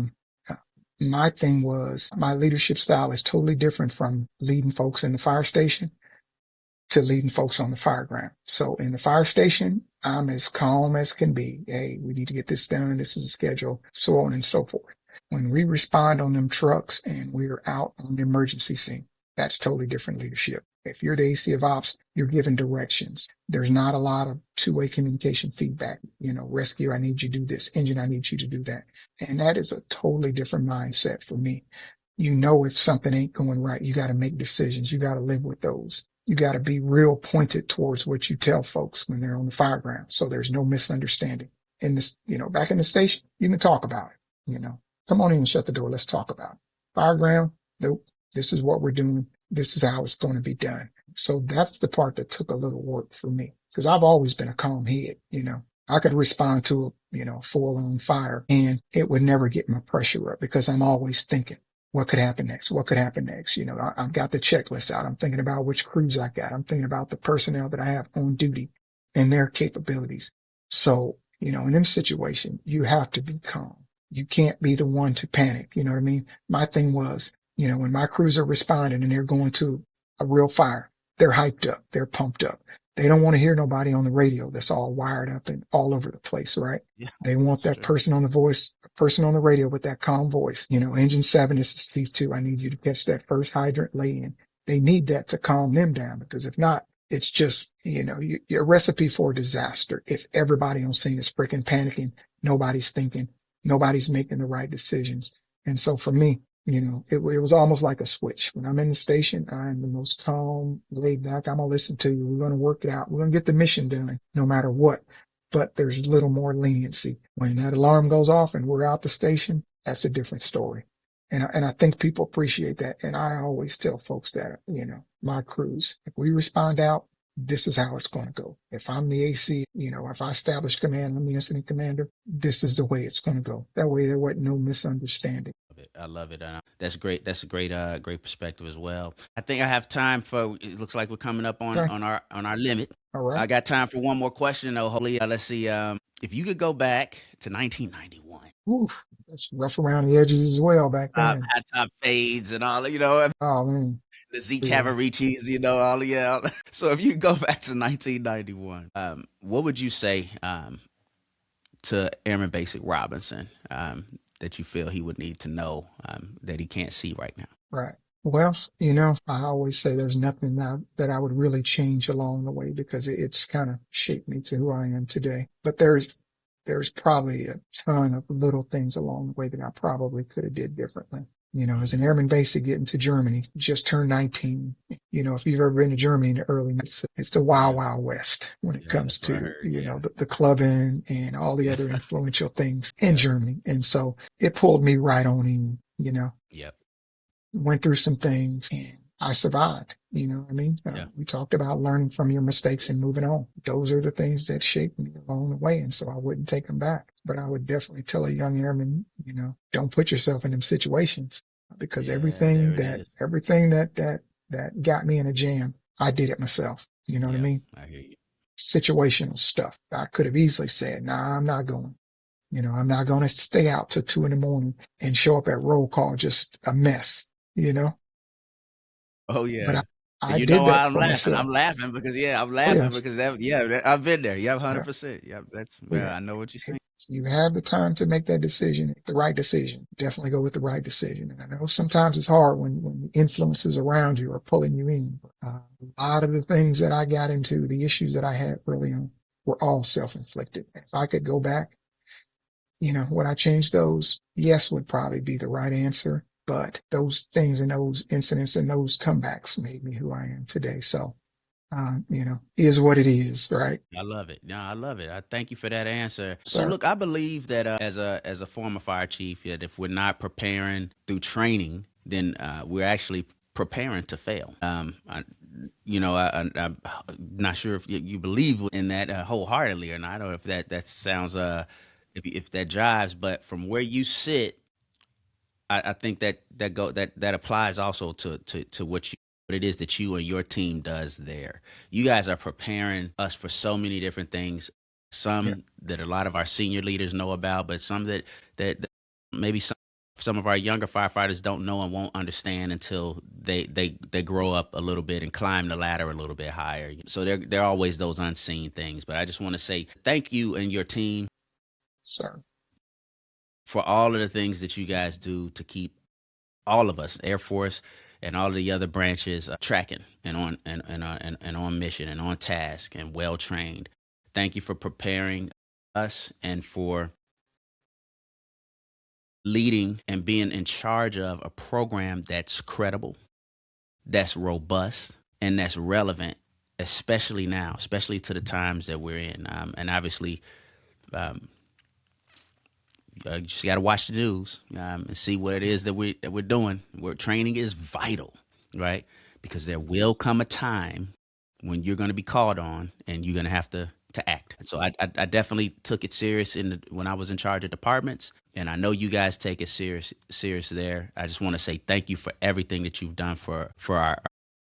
my thing was my leadership style is totally different from leading folks in the fire station to leading folks on the fire ground. So in the fire station, I'm as calm as can be. Hey, we need to get this done. This is a schedule, so on and so forth. When we respond on them trucks and we're out on the emergency scene, that's totally different leadership. If you're the AC of ops, you're given directions. There's not a lot of two-way communication feedback. Rescue, I need you to do this. Engine, I need you to do that. And that is a totally different mindset for me. If something ain't going right, you got to make decisions. You got to live with those. You got to be real pointed towards what you tell folks when they're on the fire ground. So there's no misunderstanding in this, back in the station, you can talk about it, come on in and shut the door. Let's talk about it. Fire ground. Nope. This is what we're doing. This is how it's going to be done. So that's the part that took a little work for me because I've always been a calm head. I could respond to full on fire and it would never get my pressure up because I'm always thinking what could happen next? What could happen next? I've got the checklist out. I'm thinking about which crews I got. I'm thinking about the personnel that I have on duty and their capabilities. So, in them situations, you have to be calm. You can't be the one to panic. You know what I mean? My thing was, when my crews are responding and they're going to a real fire, they're hyped up. They're pumped up. They don't want to hear nobody on the radio that's all wired up and all over the place, right? Yeah, They want that's that true. person on the radio with that calm voice. Engine 7, this is Steve 2. I need you to catch that first hydrant, lay in. They need that to calm them down, because if not, it's just, you're a recipe for disaster. If everybody on scene is freaking panicking, nobody's thinking, nobody's making the right decisions. And so for me, it was almost like a switch. When I'm in the station, I'm the most calm, laid back. I'm going to listen to you. We're going to work it out. We're going to get the mission done no matter what. But there's a little more leniency. When that alarm goes off and we're out the station, that's a different story. And I think people appreciate that. And I always tell folks that, my crews, if we respond out, this is how it's going to go. If I'm the AC, if I establish command, I'm the incident commander, this is the way it's going to go. That way there wasn't no misunderstanding. I love it. That's great. That's a great perspective as well. I think I have time for. It looks like we're coming up on Okay. our limit. All right. I got time for one more question though. Hopefully, let's see. If you could go back to 1991, Oof, that's rough around the edges as well back then. high top fades and all, Oh man. the Z Yeah. Cavaricis, all, yeah. So if you could go back to 1991, what would you say to Airman Basic Robinson that you feel he would need to know that he can't see right now? Right. Well, I always say there's nothing now that I would really change along the way, because it's kind of shaped me to who I am today. But there's probably a ton of little things along the way that I probably could have did differently. As an Airman Basic getting to Germany, just turned 19. If you've ever been to Germany in the early, it's the wild, Yeah, wild west when it yeah, comes that's what I to, heard. Yeah, the clubbing and all the other influential things in yeah, Germany. And so it pulled me right on in, yep, went through some things and I survived. You know what I mean? yeah, We talked about learning from your mistakes and moving on. Those are the things that shaped me along the way. And so I wouldn't take them back, but I would definitely tell a young airman, don't put yourself in them situations, because yeah. There it is. everything that got me in a jam, I did it myself. You know what I Yeah, mean? I hear you. Situational stuff. I could have easily said, nah, I'm not going. I'm not going to stay out till 2 a.m. and show up at roll call just a mess, you know, Oh but yeah. And I did why that I'm for laughing? I'm myself. laughing because I'm Oh laughing yes. because I've been there. Yeah, Yeah. 100%. Yeah, Oh yeah. I know what you're saying. If you have the time to make that decision, the right decision, definitely go with the right decision. And I know sometimes it's hard when the influences around you are pulling you in. A lot of the things that I got into, the issues that I had early on, were all self-inflicted. If I could go back, would I change those? Yes, would probably be the right answer. But those things and those incidents and those comebacks made me who I am today. So, is what it is, right? I love it. No, I love it. I thank you for that answer. So Sir. look, I believe that as a former fire chief, that if we're not preparing through training, then we're actually preparing to fail. I'm not sure if you believe in that wholeheartedly or not, or if that sounds if that jives. But from where you sit, I think that applies also to what it is that you and your team does there. You guys are preparing us for so many different things. Yeah. Some that a lot of our senior leaders know about, but some that maybe some of our younger firefighters don't know and won't understand until they grow up a little bit and climb the ladder a little bit higher. So there are always those unseen things. But I just want to say thank you and your team Sir. for all of the things that you guys do to keep all of us, Air Force and all of the other branches, tracking and and on mission and on task and well trained. Thank you for preparing us and for leading and being in charge of a program that's credible, that's robust, and that's relevant, especially now, especially to the times that we're in. And obviously, um, you just got to watch the news and see what it is that we're doing. Where training is vital, right? Because there will come a time when you're going to be called on and you're going to have to act. So I definitely took it serious when I was in charge of departments, and I know you guys take it serious there. I just want to say thank you for everything that you've done for our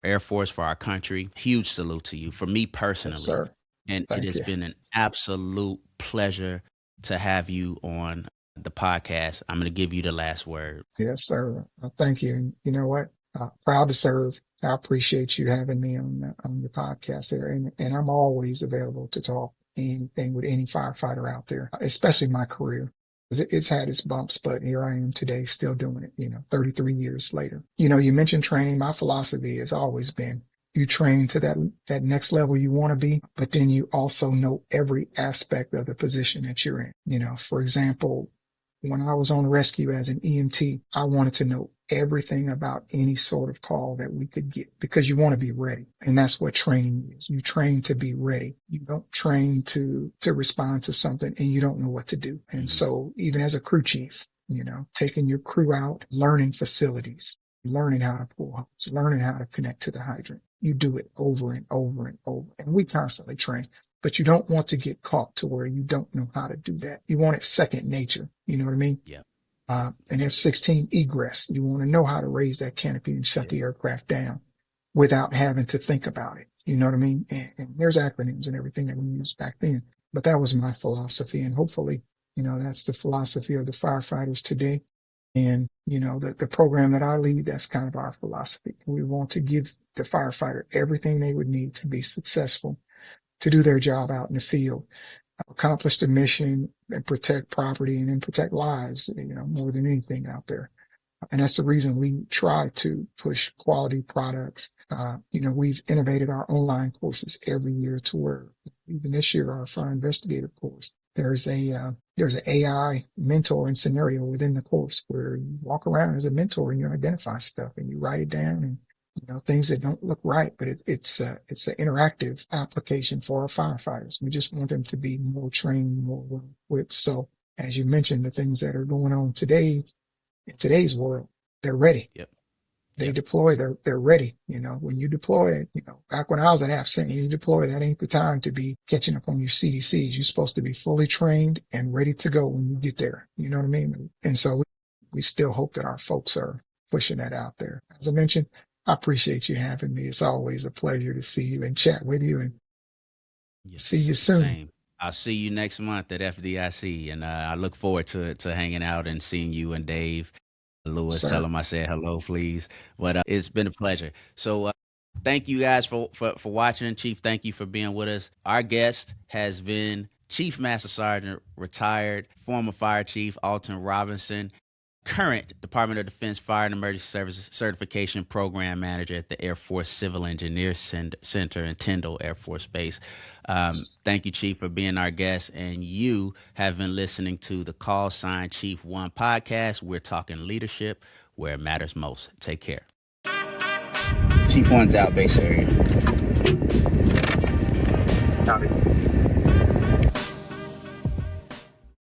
Air Force, for our country. Huge salute to you. For me Yes, personally, sir. and it Thank has you. been an absolute pleasure to have you on the podcast. I'm going to give you the last word. Yes, sir. Thank you. And you know what? Proud to serve. I appreciate you having me on your podcast there. And I'm always available to talk anything with any firefighter out there, especially my career. 'Cause it's had its bumps, but here I am today still doing it, 33 years later. You mentioned training. My philosophy has always been you train to that next level you want to be, but then you also know every aspect of the position that you're in. For example, when I was on rescue as an EMT, I wanted to know everything about any sort of call that we could get because you want to be ready. And that's what training is. You train to be ready. You don't train to respond to something and you don't know what to do. And so even as a crew chief, taking your crew out, learning facilities, learning how to pull hose, learning how to connect to the hydrant. You do it over and over and over. And we constantly train. But you don't want to get caught to where you don't know how to do that. You want it second nature. You know what I mean? Yeah. An F-16 egress. You want to know how to raise that canopy and shut Yeah. the aircraft down without having to think about it. You know what I mean? And there's acronyms and everything that we used back then. But that was my philosophy. And hopefully, that's the philosophy of the firefighters today. And, the program that I lead, that's kind of our philosophy. We want to give the firefighter everything they would need to be successful, to do their job out in the field, accomplish the mission and protect property and then protect lives, more than anything out there. And that's the reason we try to push quality products. We've innovated our online courses every year to where even this year, our fire investigator course, there's an AI mentor and scenario within the course where you walk around as a mentor and you identify stuff and you write it down and things that don't look right, but it's an interactive application for our firefighters. We just want them to be more trained, more well equipped. So as you mentioned, the things that are going on today, in today's world, they're ready. Yep. They deploy, they're ready. When you deploy, back when I was at AFCENT, you deploy, that ain't the time to be catching up on your CDCs. You're supposed to be fully trained and ready to go when you get there. You know what I mean? And so we still hope that our folks are pushing that out there. As I mentioned, I appreciate you having me. It's always a pleasure to see you and chat with you, and see you soon. Same. I'll see you next month at FDIC, and I look forward to hanging out and seeing you and Dave. Lewis, Sir. tell him I said hello, please. But it's been a pleasure. So thank you guys for watching. Chief, thank you for being with us. Our guest has been Chief Master Sergeant, retired, former fire chief, Alton Robinson, current Department of Defense Fire and Emergency Services Certification Program Manager at the Air Force Civil Engineer Center in Tyndall Air Force Base. Thank you, Chief, for being our guest. And you have been listening to the Call Sign Chief 1 podcast. We're talking leadership where it matters most. Take care. Chief 1's out, base area. Copy.